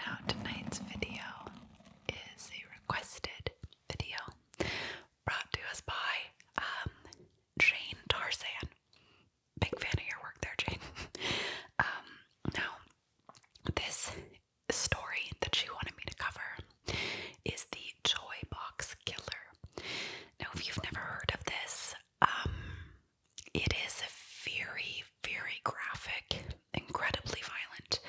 Now tonight's video is a requested video brought to us by Jane Tarzan. Big fan of your work there, Jane. Now, this story that she wanted me to cover is the ToyBox Killer. Now, if you've never heard of this, it is very, very graphic, incredibly violent.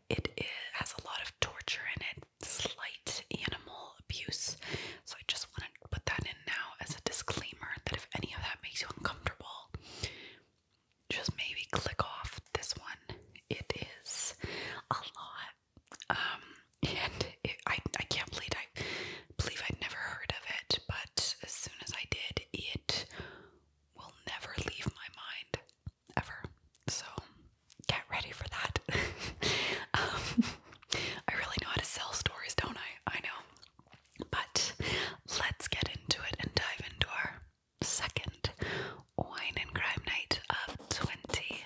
It has a lot of torture in it, slight animal abuse. So I just want to put that in now as a disclaimer that if any of that makes you uncomfortable, just maybe click off this one. It is a lot. I can't believe I'd never heard of it, but as soon as I did, it will never leave my mind, ever. So get ready for that. I really know how to sell stories, don't I? I know. But let's get into it and dive into our second wine and crime night of 2020.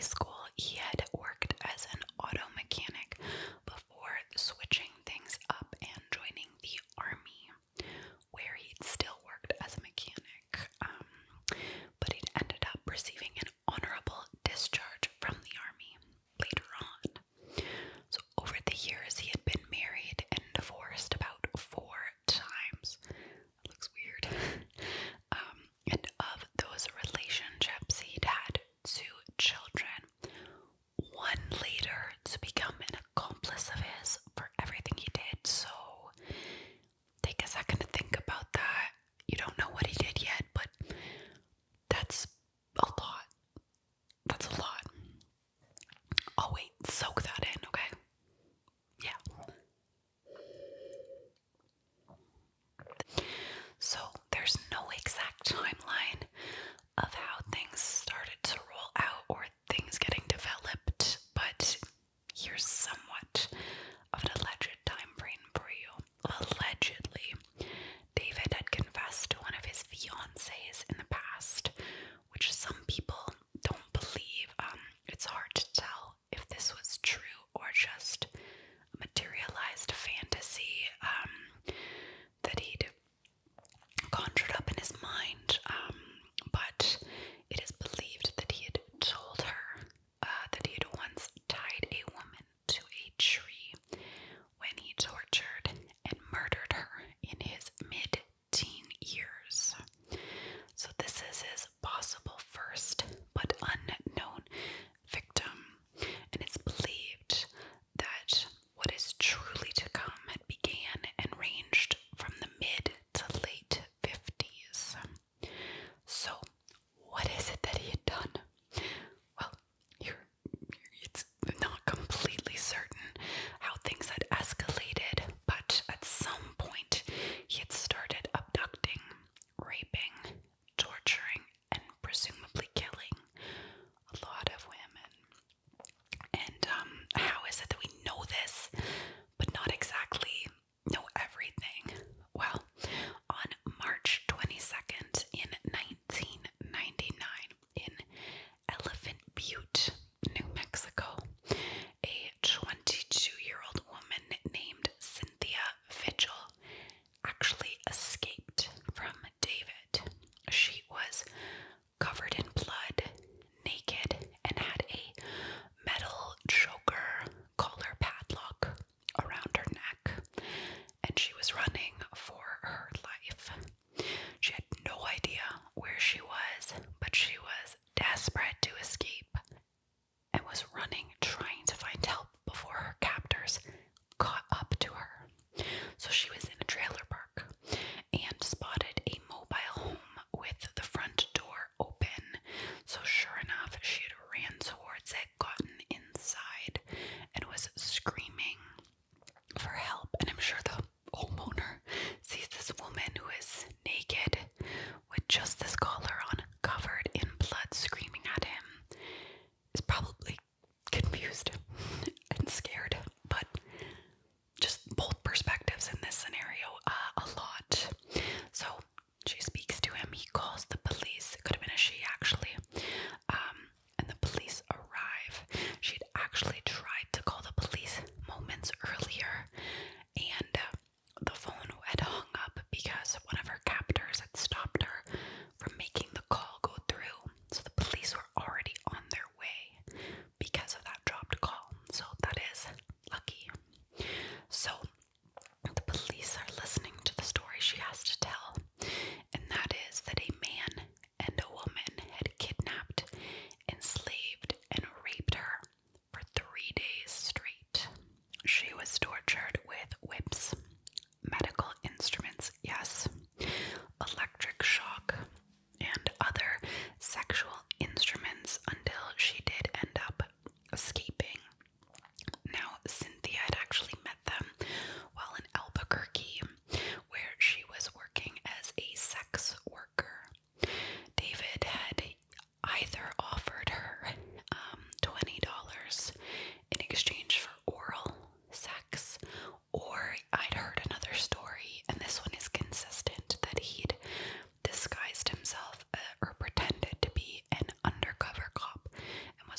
school, he had worked as an auto mechanic before switching things up and joining the army, where he'd still worked as a mechanic, but he'd ended up receiving an honorable discharge from the army later on. So over the years, he had been married and divorced about 4 times. That looks weird. And of those relationships, he'd had 2 children, one later to become an accomplice of his for everything he did. So take a second to think about that. You don't know what he did yet, but that's a lot. That's a lot. Oh wait, soak that in, okay? Yeah. So there's no exact timeline of how things started to roll out or things getting developed, but here's somewhat of an alleged time frame for you. Allegedly, David had confessed to one of his fiancées in the past, which some people don't believe. It's hard to tell if this was true or just a materialized fantasy that he'd conjured up in his mind, but it is believed that he had told her that he had once tied a woman to a tree when he tortured and murdered her in his mid-teen years. So this is his possible first but unknown victim, and it's believed that what is truly to come had began and ranged from the mid to late 50s. So what is it that he had done? Well, it's not completely certain how things had escalated, but at some point he had started abducting, raping, torturing, and presumably killing a lot of women. And how is it that we know this, but not exactly know everything? Well, on March 22nd in 1999, in Elephant Butte, New Mexico, a 22-year-old woman named Cynthia Vigil actually escaped from David. She was covered in blood, naked, and had a metal choker collar padlock around her neck, and she was running for her life. She had no idea where she was, but she was desperate to escape and was running, trying to find help before her captors caught up to her. So she was in a trailer park and spotted a mobile home with the front door open. So sure enough, she had ran towards it, gotten inside, and was screaming for help. And I'm sure the homeowner sees this woman who is naked with just this collar on, covered in blood, screaming at him, is probably confused and scared. But just both perspectives in this scenario, a lot. So she speaks to him, he calls the police. It could have been a she, actually. And the police arrive. She'd actually tried to call the police moments earlier, and the phone had hung up because one of her captors had stopped her from making the call go through. So the police were already on their way.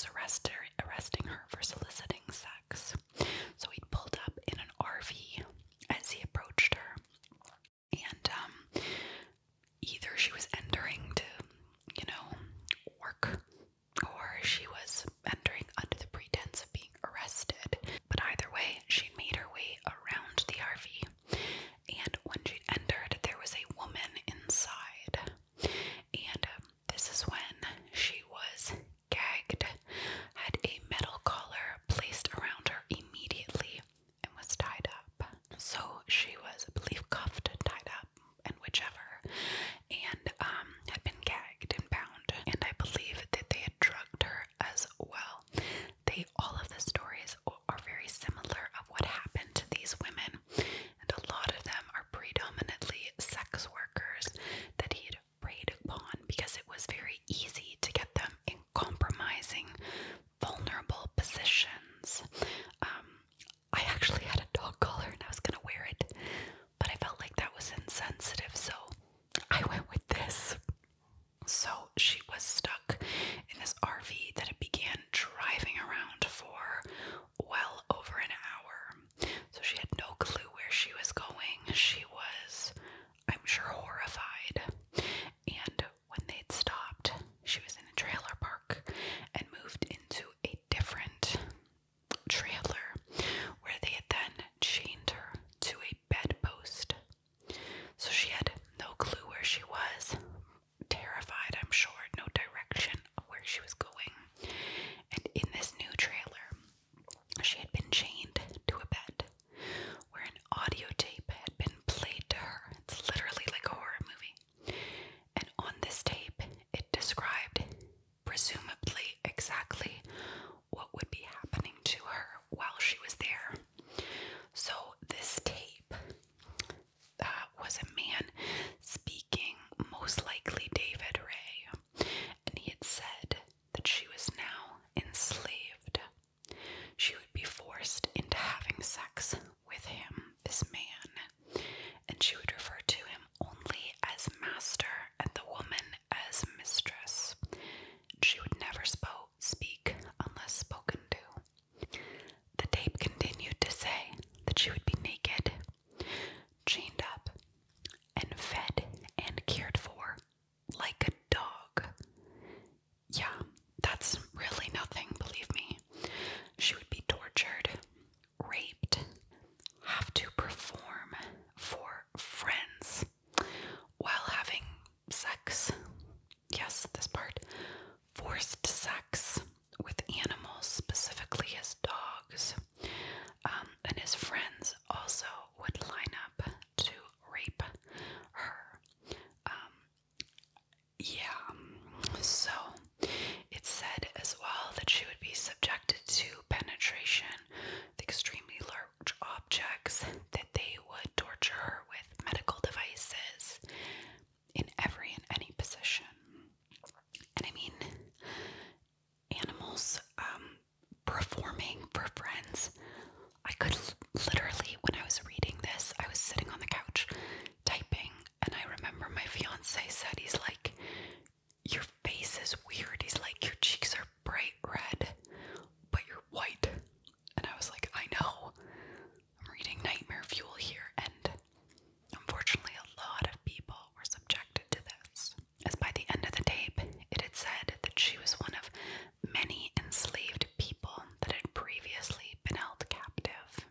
was arresting her for soliciting sex. So he pulled up in an RV as he approached her, and either she was entering to, work, or she was entering under the pretense of being arrested. But either way, she made her way around the RV, and when she entered, there was a woman inside. And this is when she was gagged, had a metal collar placed around her immediately, and was tied up. So she was, I believe, cuffed and tied up, and whichever, and had been gagged and bound. And I believe that they had drugged her as well. All of the stories are very similar of what happened to these women, and a lot of them are predominantly sex workers that he had preyed upon because it was very easy to get them in compromising, vulnerable positions. I actually had a dog collar and I was gonna wear it, but I felt like that was insensitive, so I went with this. So she was stuck in this RV that it began driving around for well over an hour. So she had no clue where she was going. She was, I'm sure, horrified. And when they'd stopped, she was in a trailer park and moved into a different trailer where they had then chained her to a bedpost. So she had no clue where she was, terrified, I'm sure, no direction of where she was going. And in this new trailer, she had been chained to a bed where an audio tape had been played to her. It's literally like a horror movie. And on this tape, it described presumably exactly what would be happening to her while she was there. So this tape was a man speaking, most likely David Ray, and he had said that she was now enslaved. She would be forced into having sex with him, this man, and she would refer to him only as master and the woman as mistress. She would never speak unless spoken to. The tape continued to say that she would be naked, chained up, and fed and cared for like a dog. Yeah, that's really nothing, believe me. She would be tortured, raped, have to perform for friends while having sex. Yes, this part. Forced sex with animals, specifically his dogs. And his friends also would line up to rape her. So it said as well that she would be subjected to penetration with extremely large objects, that they would torture her with medical devices in every and any position. And I mean, animals performing for friends. I could literally, when I was reading this, I was sitting on the couch typing, and I remember my fiance said, he's like, your face is weird. He's like, your cheeks are bright red, but you're white. And I was like, I know. I'm reading Nightmare Fuel here, and unfortunately a lot of people were subjected to this. As by the end of the tape, it had said that she was one of many enslaved people that had previously been held captive.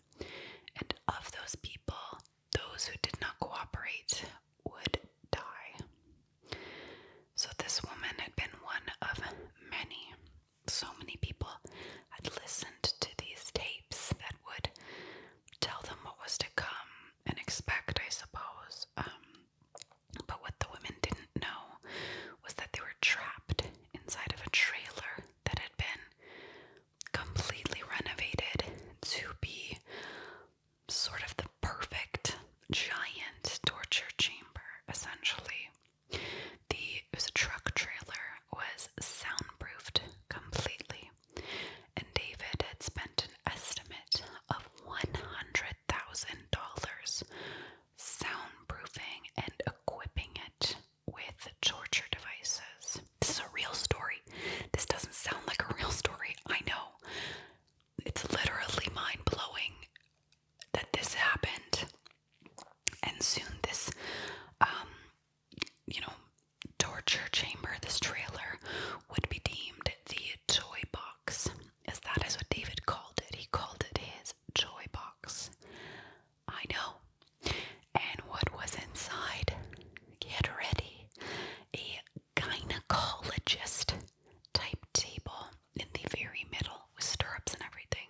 it's literally mind-blowing that this happened. And soon this, torture chamber, this trailer, would be deemed the toy box, as that is what David called it. He called it his toy box. I know. And what was inside? Get ready. A gynecologist type table in the very middle with stirrups and everything.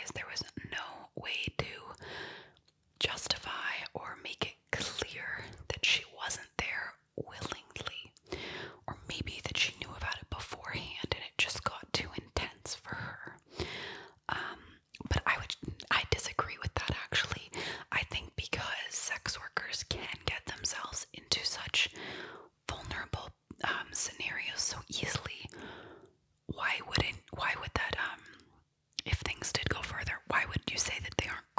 realized there was no way to justify or make it clear that she wasn't there willingly, or maybe that she knew about it beforehand and it just got too intense for her. But I disagree with that, actually. I think because sex workers can get themselves into such vulnerable scenarios so easily, why would that, if things did go further, why would you say that they aren't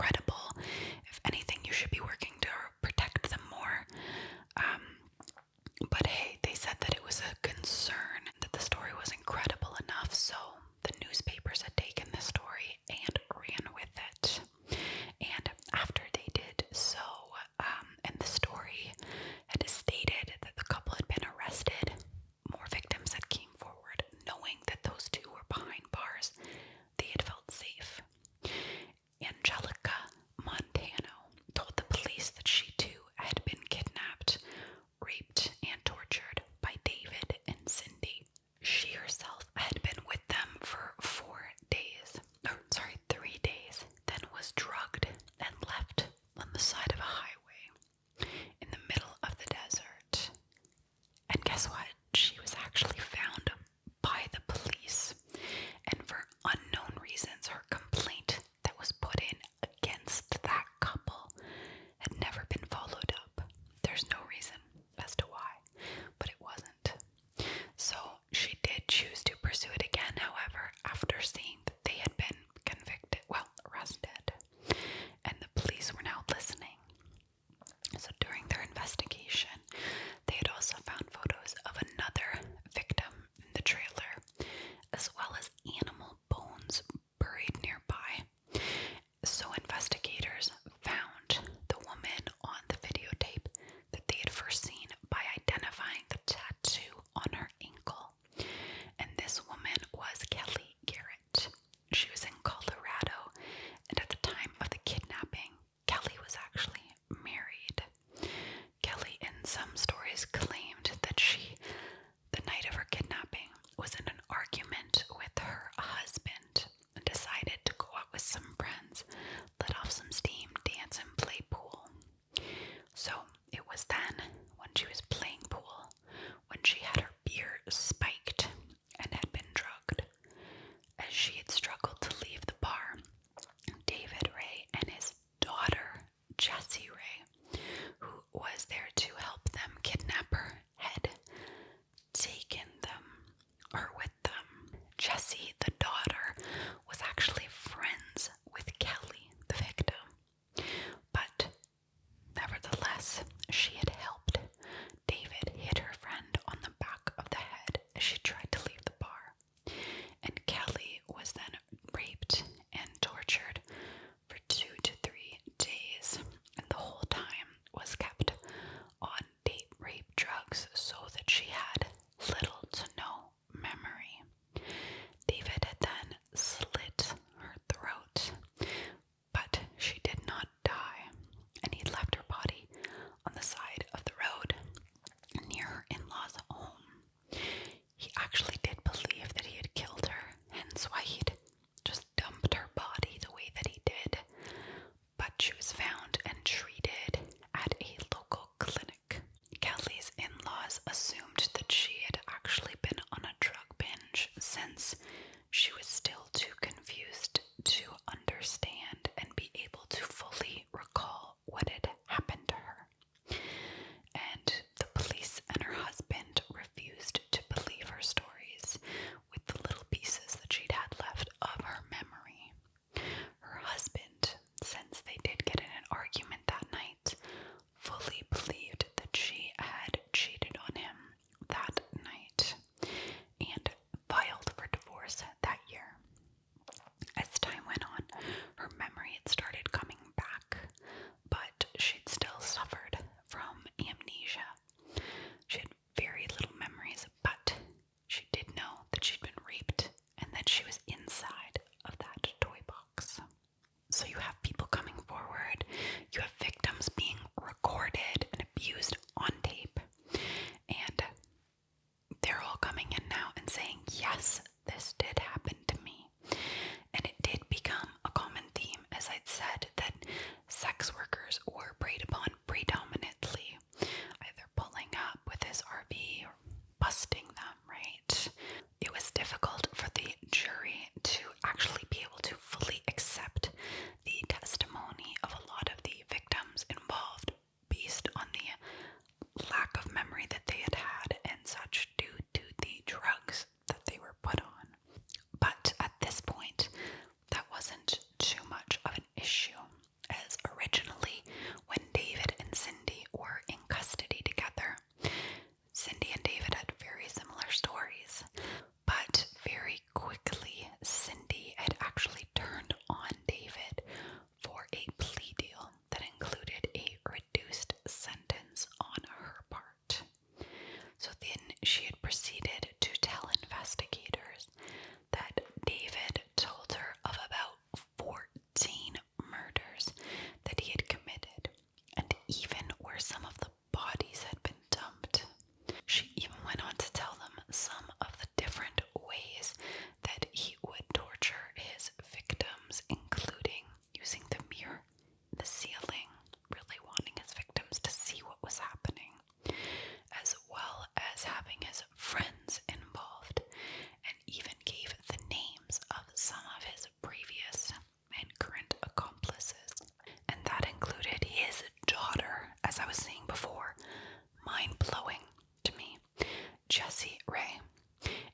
Jesse Ray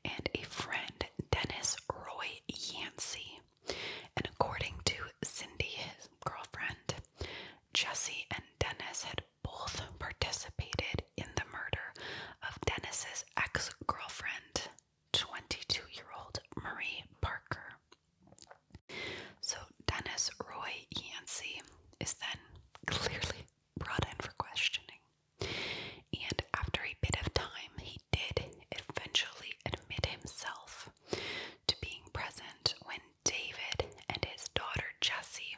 and a friend, Dennis Roy Yancey. And according to Cindy, his girlfriend, Jesse and Dennis had both participated in the murder of Dennis's ex-girlfriend, 22-year-old Marie Parker. So Dennis Roy Yancey is then clearly brought in for questioning. And after a bit of time, he did eventually admit himself to being present when David and his daughter Jessie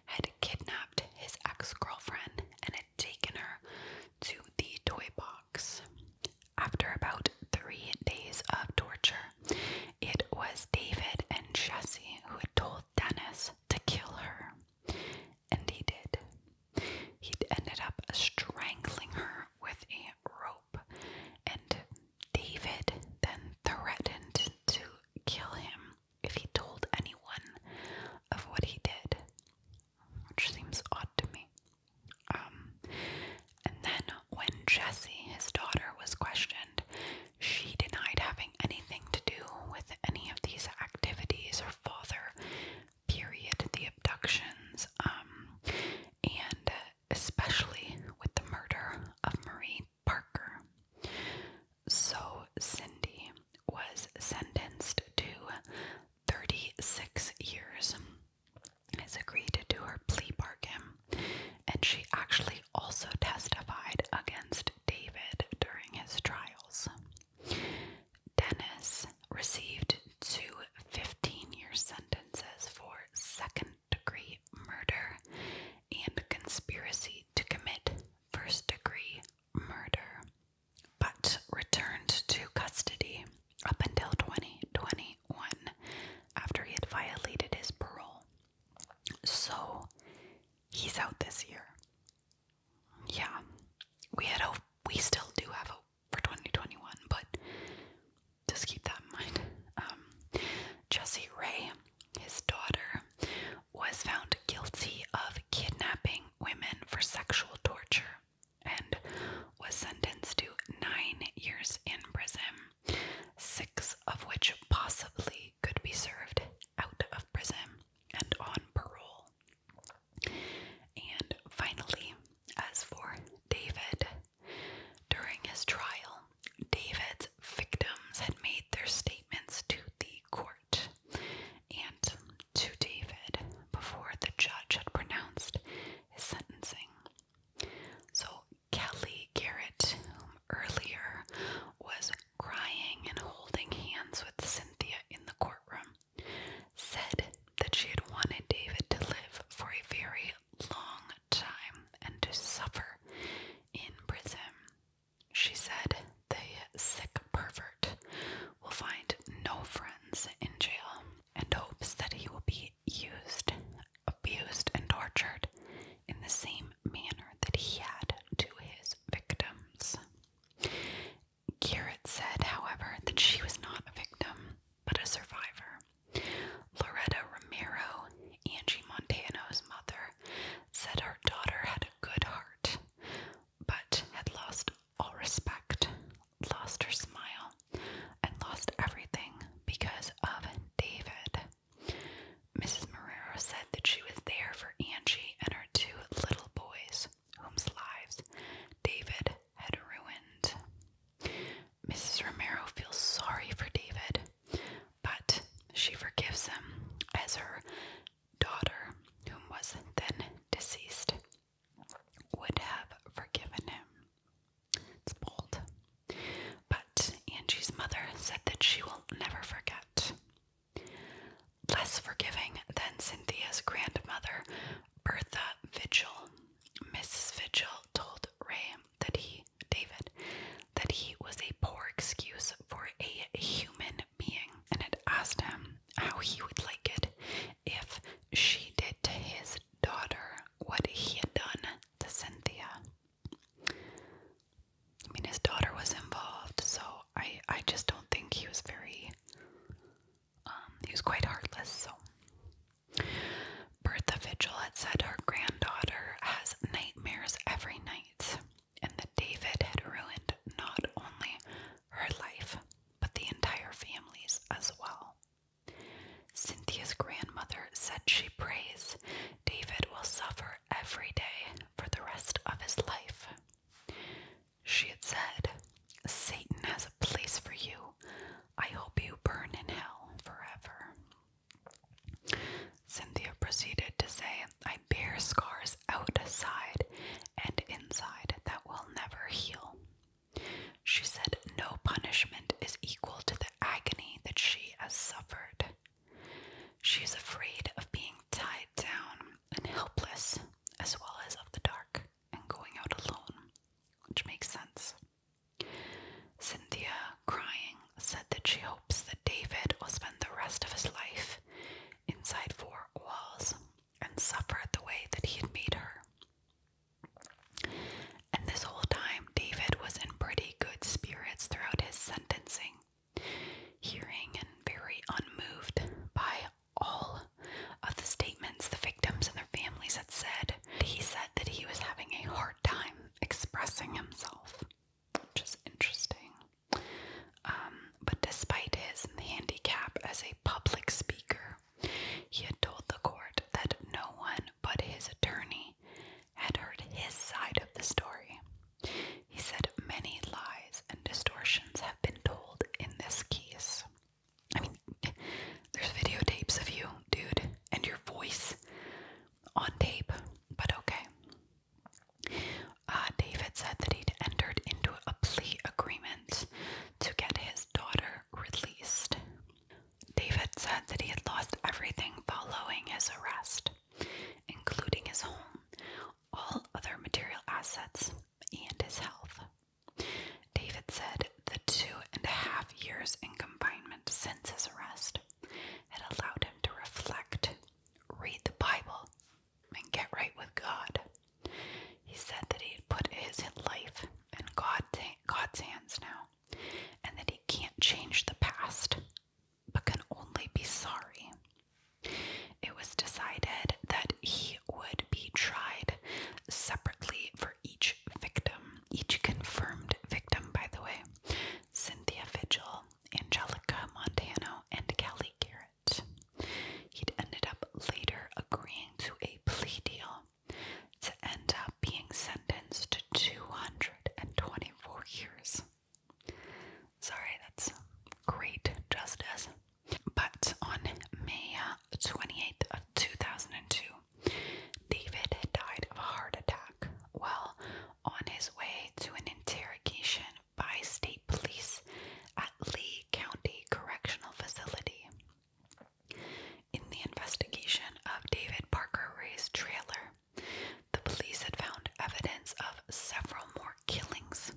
had kidnapped his ex-girlfriend and had taken her to the ToyBox. After about 3 days of torture, it was David and Jessie who had told Dennis to kill her. And he did. He'd ended up strangling her with a rope, and David then threatened to kill him if he told anyone of what he did, which seems odd to me. And then when Jessie, his daughter, was questioned, she denied having anything to do with any of these activities. Her father, period, the abductions, and especially with the murder of Marie Parker. So Cindy was sentenced to 36 years, has agreed to her plea bargain, and she actually also testified against David during his trials. Dennis received 2 15-year sentences for second-degree murder and conspiracy to commit first-degree murder, but returned to custody up until 2021 after he had violated his parole. So he's out this year. Yeah, we had hope. We still do have hope for 2021, but just keep that in mind. Jesse Ray, his daughter, was found guilty of kidnapping women for sexual torture and was sentenced to 9 years in prison, 6 of which possibly could be served out of prison and on parole. And finally, as for David, during his trial, David's victims had made their statements to the court and to David before the judge had pronounced his sentencing. So Kelly Garrett, whom earlier was crying and holding hands with Cynthia in the courtroom, said that she had wanted David to live for a very long time and to suffer in prison. She said the sick pervert will find no friends in jail and hopes that he will be used, abused, and tortured in the same manner that he had to his victims. Garrett said, however, that she was not a victim, but a survivor. Loretta Romero, Angie Montano's mother, said her daughter had a good heart, but had lost all respect, lost her smile, and lost everything because of David. Mrs. Marrero said that she was there for Angie and her 2 little boys, whose lives David had ruined. Mrs. Romero feels sorry for David, but she forgives him as her daughter, whom was then deceased, would have forgiven him. It's bold. But Angie's mother said that she will never forget. Less forgiving than Cynthia's grandmother, Bertha Vigil, Mrs. Vigil told Ray that David, that he was a poor excuse for a human being, and had asked him how he would like it if she did to his daughter what he had done to Cynthia. I mean, his daughter was involved, so I just don't think he was very, he was quite heartless, so. Bertha Vigil had said her granddaughter has nightmares every night, and that David had ruined not only her proceeded to say, "I bear scars outside and inside that will never heal." She said no punishment is equal to the agony that she has suffered. She is afraid of being tied down and helpless, as well as of the dark and going out alone, which makes sense. Cynthia, crying, said that she hopes that David will spend the rest of his life inside four walls and suffer the way that he had made her. And this whole time, David was in pretty good spirits throughout his sentencing, hearing and very unmoved by all of the statements the victims and their families had said. He said that he was having a hard time expressing himself, which is interesting. But despite his handicap as a public speaker, he had told the court that no one but his attorney had heard his side of the story. He said many lies and distortions have been told in this case. I mean, there's videotapes of you, dude, and your voice on tape, but okay. David said that he'd entered into a plea agreement to get his daughter released. David said that he had lost everything following his arrest, including his home, all other material assets, and his health. David said the 2.5 years in confinement since his arrest had allowed him to reflect, read the Bible, and get right with God. He said that he had put his life in God's hands now, and that he can't change the past, but can only be sorry. It was decided that he would be tried separately for each victim, each confirmed victim, by the way: Cynthia Vigil, Angelica Montano, and Garrett. He'd ended up later agreeing to a plea deal to end up being sentenced to 224 years. Sorry, that's great justice. But on May 28th of 2002, David had died of a heart attack while on his way to an interrogation by state police at Lee County Correctional Facility. In the investigation of David Parker Ray's trailer, the police had found evidence of several more killings,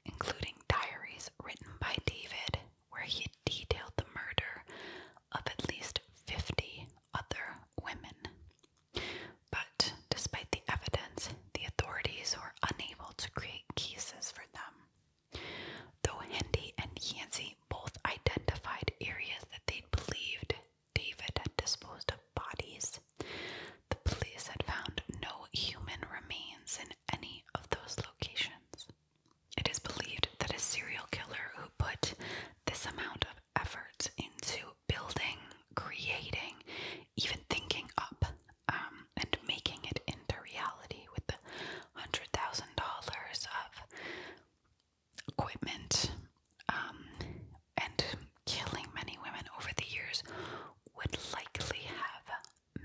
including diaries written by David where he had detailed the murder of at least 50 other women. But despite the evidence, the authorities were unable to create cases for them. Though Hendy and Yancey both identified areas that they believed David had disposed of bodies, the police had found no human remains in any of those locations. It is believed that a serial killer who put this amount of effort into building, creating, even thinking up, and making it into reality with the $100,000 of equipment, and killing many women over the years would likely have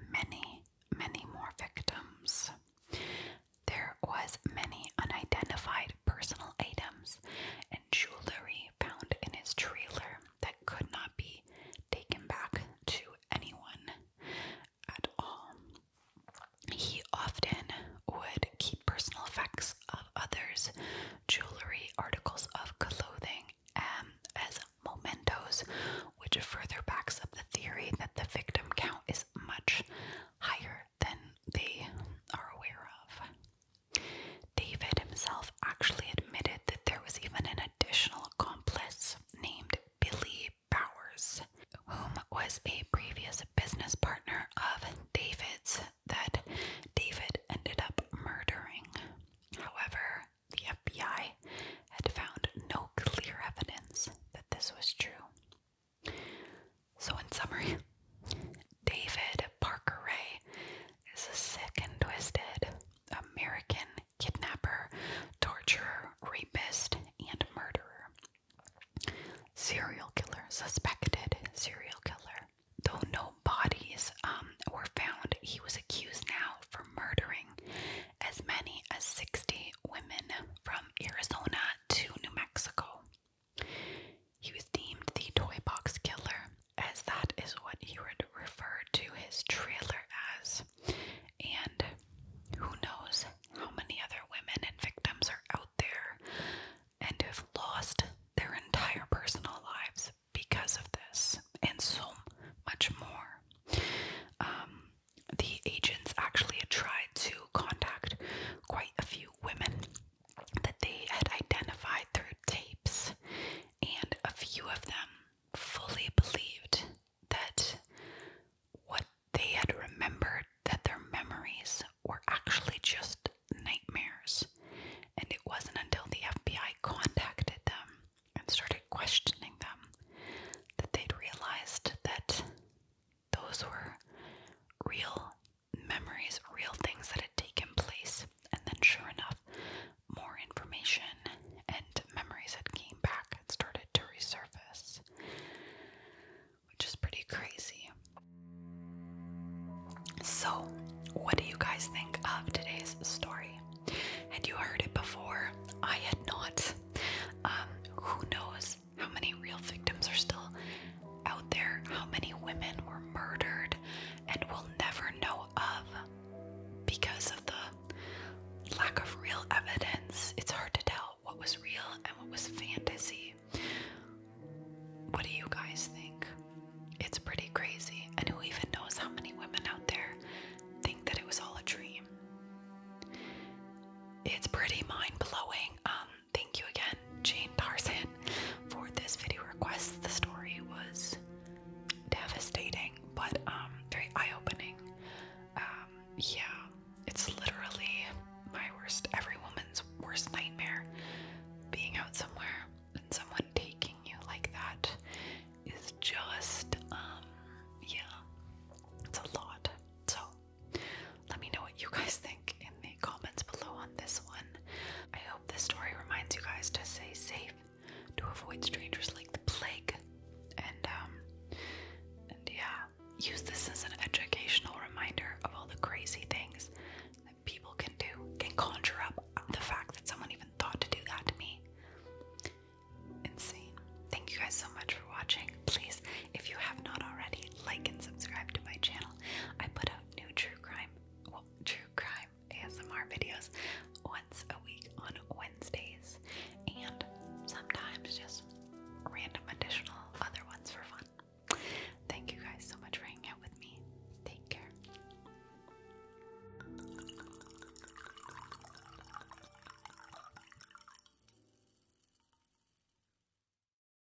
many, many more victims. There was many unidentified personal items and jewelry found in his trailer that could not be taken back to anyone at all. He often would keep personal effects of others, jewelry, articles of clothing, as mementos, which further backs up the theory that the victim count is much higher than they are aware of. David himself actually admitted that there was even an additional accomplice named Billy Bowers, whom was a previous business partner of David's that David ended up murdering. However, the FBI had found no clear evidence that this was true. real memories, real things that had taken place. And then sure enough, more information and memories had came back and started to resurface, which is pretty crazy. So, what do you guys think of today's story? Had you heard it before? I had not. Who knows how many real victims are still out there, how many women were murdered and we'll never know of because of the lack of real evidence. It's hard to tell what was real and what was fantasy. What do you guys think? It's pretty crazy. And who even knows how many women out there think that it was all a dream? It's pretty mind-blowing. Thank you again, Jane Tarzan, for this video request. The story was devastating, but very eye-opening. Yeah,